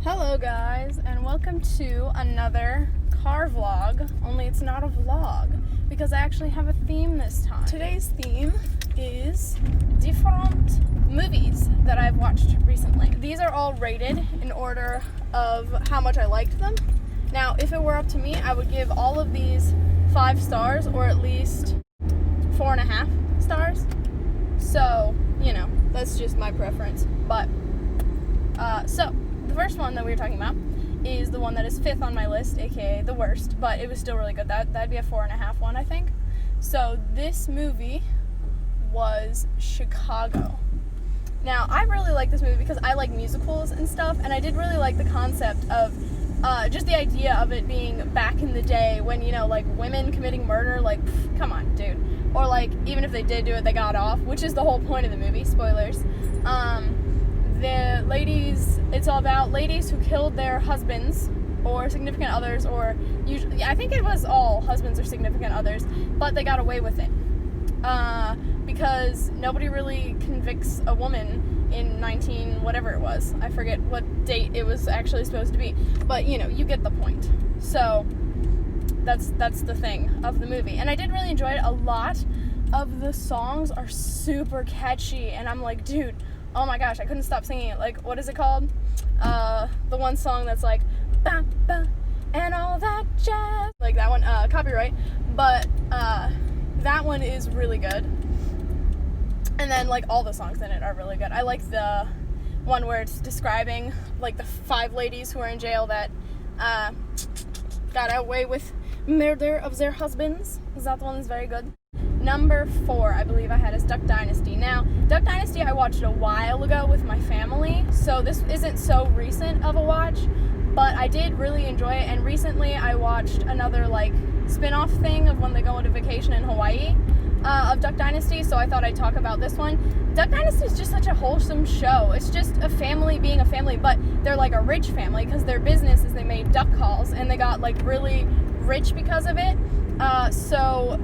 Hello guys, and welcome to another car vlog, only it's not a vlog because I actually have a theme this time. Today's theme is different movies that I've watched recently. These are all rated in order of how much I liked them. Now, if it were up to me, I would give all of these 5 stars or at least 4.5 stars. So, you know, that's just my preference. But, so the first one that we were talking about is the one that is 5th on my list, aka the worst, but it was still really good. That'd be a 4.5 one, I think. So this movie was Chicago. Now, I really like this movie because I like musicals and stuff, and I did really like the concept of just the idea of it being back in the day when, you know, like, women committing murder, like, come on, dude. Or, like, even if they did do it, they got off, which is the whole point of the movie, spoilers. The ladies, it's all about ladies who killed their husbands or significant others, or usually, I think it was all husbands or significant others, but they got away with it. Because nobody really convicts a woman in 19 whatever it was. I forget what date it was actually supposed to be, but you know, you get the point. So that's the thing of the movie, and I did really enjoy it. A lot of the songs are super catchy, and I'm like, dude, oh my gosh, I couldn't stop singing it. Like, what is it called? The one song that's like, ba ba, and all that jazz. Like that one, copyright, but that one is really good. And then, like, all the songs in it are really good. I like the one where it's describing, like, the 5 ladies who are in jail that got away with murder of their husbands. That one is very good. Number 4, I believe I had, is Duck Dynasty. Now, Duck Dynasty I watched a while ago with my family, so this isn't so recent of a watch, but I did really enjoy it, and recently I watched another, like, spin-off thing of when they go on vacation in Hawaii of Duck Dynasty, so I thought I'd talk about this one. Duck Dynasty is just such a wholesome show. It's just a family being a family, but they're like a rich family because their business is they made duck calls, and they got, like, really rich because of it, so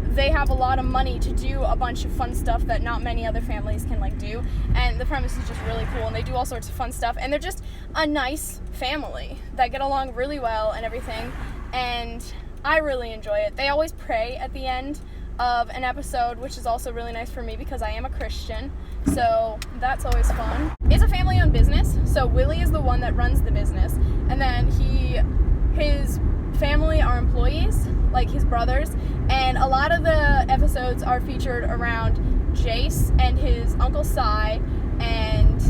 they have a lot of money to do a bunch of fun stuff that not many other families can, like, do, and the premise is just really cool, and they do all sorts of fun stuff, and they're just a nice family that get along really well and everything, and I really enjoy it. They always pray at the end of an episode, which is also really nice for me because I am a Christian, so that's always fun. It's a family-owned business, so Willie is the one that runs the business, and then his family are employees, like his brothers, and a lot of the episodes are featured around Jace and his Uncle Cy, and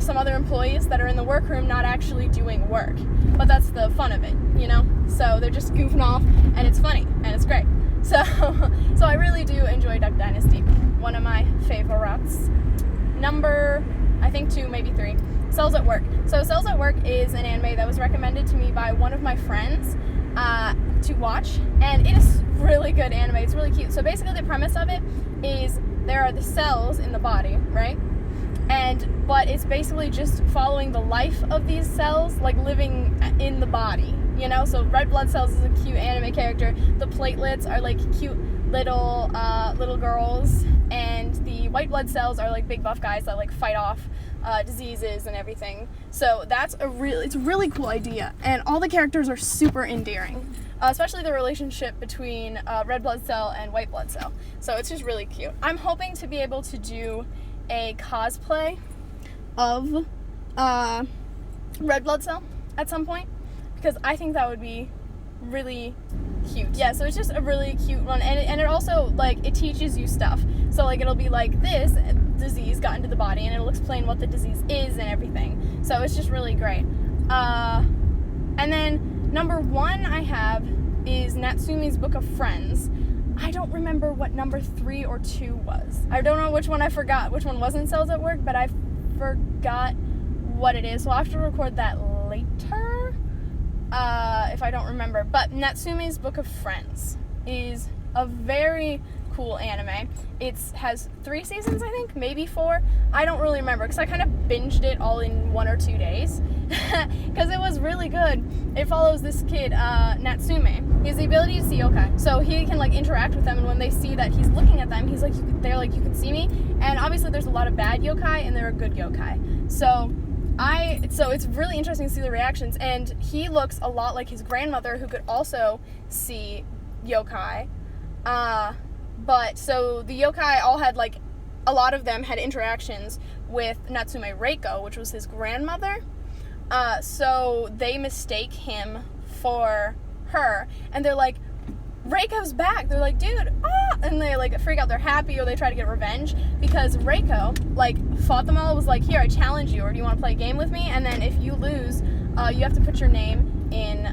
some other employees that are in the workroom not actually doing work, but that's the fun of it, you know? So they're just goofing off, and it's funny, and it's great. So I really do enjoy Duck Dynasty. One of my favorites. Number, I think 2, maybe 3, Cells at Work. So Cells at Work is an anime that was recommended to me by one of my friends to watch, and it is really good anime. It's really cute. So basically the premise of it is there are the cells in the body, right? But it's basically just following the life of these cells, like living in the body, you know? So Red Blood Cells is a cute anime character. The platelets are like cute little girls, and the white blood cells are like big buff guys that like fight off diseases and everything. So it's a really cool idea, and all the characters are super endearing, especially the relationship between red blood cell and white blood cell. So it's just really cute. I'm hoping to be able to do a cosplay of red blood cell at some point, because I think that would be really cute. Yeah, so it's just a really cute one, and it also, like, it teaches you stuff. So, like, it'll be like, this disease got into the body, and it'll explain what the disease is and everything. So it's just really great. And then number 1 I have is Natsume's Book of Friends. I don't remember what number 3 or 2 was. I don't know which one I forgot. Which one wasn't Cells at Work, but I forgot what it is. So I'll have to record that later if I don't remember. But Natsume's Book of Friends is a very cool anime. It has 3 seasons, I think, maybe 4. I don't really remember because I kind of binged it all in 1 or 2 days because it was really good. It follows this kid, Natsume. He has the ability to see yokai, so he can like interact with them, and when they see that he's looking at them, he's like, they're like, you can see me. And obviously there's a lot of bad yokai and there are good yokai. So So it's really interesting to see the reactions, and he looks a lot like his grandmother, who could also see yokai. But so the yokai all had, like, a lot of them had interactions with Natsume Reiko, which was his grandmother. So they mistake him for her, and they're like, Reiko's back. They're like, dude, and they, like, freak out. They're happy, or they try to get revenge, because Reiko, like, fought them all, was like, here, I challenge you, or do you want to play a game with me? And then if you lose, you have to put your name in,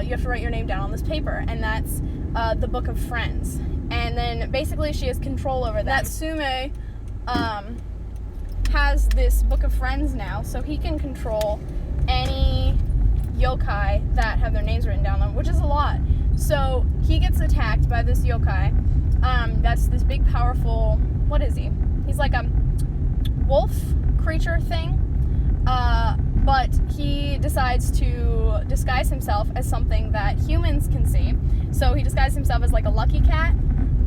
you have to write your name down on this paper, and that's the Book of Friends. And then basically she has control over that. Natsume has this Book of Friends now, so he can control any yokai that have their names written down on them, which is a lot. So he gets attacked by this yokai. That's this big, powerful, what is he? He's like a wolf creature thing. But he decides to disguise himself as something that humans can see. So he disguised himself as, like, a lucky cat,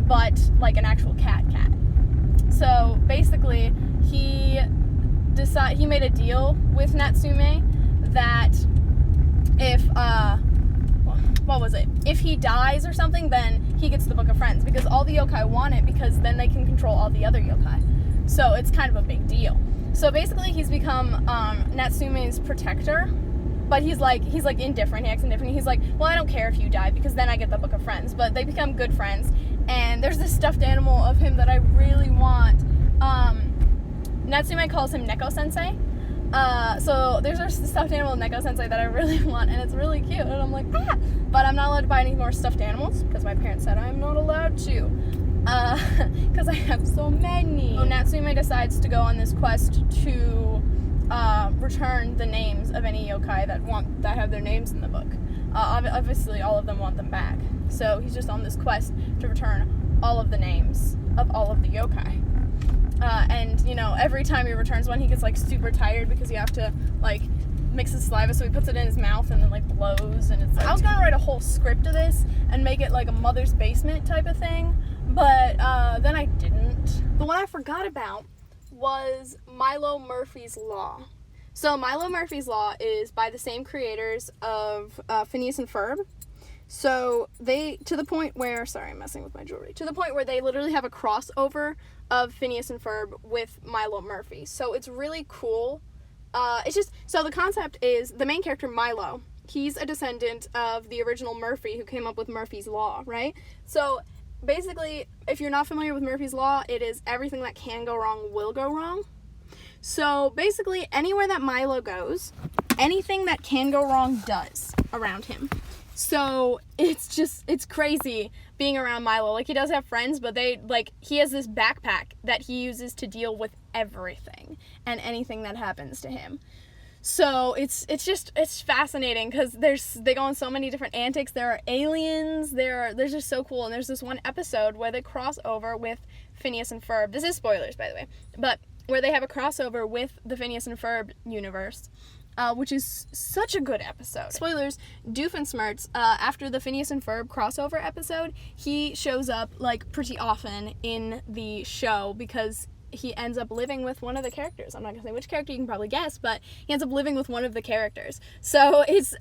but like an actual cat. So basically, he made a deal with Natsume that if he dies or something, then he gets the Book of Friends, because all the yokai want it, because then they can control all the other yokai. So it's kind of a big deal. So basically, he's become Natsume's protector, but he's like indifferent. He acts indifferent. He's like, well, I don't care if you die, because then I get the Book of Friends. But they become good friends, and there's this stuffed animal of him that I really want. Natsume calls him Neko-sensei. So there's a stuffed animal, Neko-sensei, that I really want, and it's really cute, and I'm like, but I'm not allowed to buy any more stuffed animals, because my parents said I'm not allowed to, because I have so many. So Natsume decides to go on this quest to return the names of any yokai that have their names in the book. Obviously, all of them want them back, so he's just on this quest to return all of the names of all of the yokai. And, you know, every time he returns one, he gets, like, super tired, because you have to, like, mix his saliva, so he puts it in his mouth and then, like, blows, and it's like, I was gonna write a whole script of this and make it, like, a Mother's Basement type of thing, but, then I didn't. The one I forgot about was Milo Murphy's Law. So Milo Murphy's Law is by the same creators of Phineas and Ferb. So to the point where they literally have a crossover of Phineas and Ferb with Milo Murphy. So it's really cool. So the concept is, the main character, Milo, he's a descendant of the original Murphy, who came up with Murphy's Law, right? So basically, if you're not familiar with Murphy's Law, it is everything that can go wrong will go wrong. So basically, anywhere that Milo goes, anything that can go wrong does around him. So it's crazy being around Milo. Like, he does have friends, but he has this backpack that he uses to deal with everything and anything that happens to him. So it's fascinating, because they go on so many different antics. There are aliens. They're just so cool. And there's this one episode where they cross over with Phineas and Ferb. This is spoilers, by the way, but where they have a crossover with the Phineas and Ferb universe. Which is such a good episode. Spoilers, Doofenshmirtz, after the Phineas and Ferb crossover episode, he shows up, like, pretty often in the show, because he ends up living with one of the characters. I'm not gonna say which character, you can probably guess, but he ends up living with one of the characters. So it's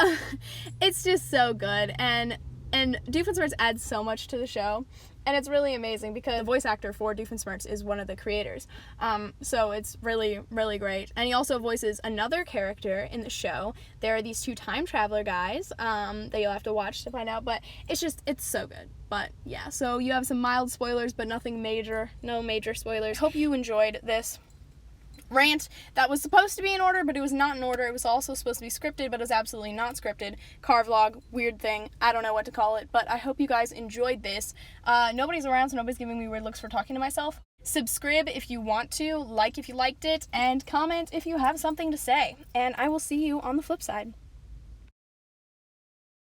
just so good, and Doofenshmirtz adds so much to the show. And it's really amazing, because the voice actor for Doofenshmirtz is one of the creators. So it's really, really great. And he also voices another character in the show. There are these two time traveler guys that you'll have to watch to find out. But it's so good. But yeah, so you have some mild spoilers, but nothing major. No major spoilers. Hope you enjoyed this rant that was supposed to be in order, but it was not in order. It was also supposed to be scripted, but it was absolutely not scripted. Car vlog, weird thing, I don't know what to call it, but I hope you guys enjoyed this. Nobody's around, so nobody's giving me weird looks for talking to myself. Subscribe if you want to, like if you liked it, and comment if you have something to say. And I will see you on the flip side.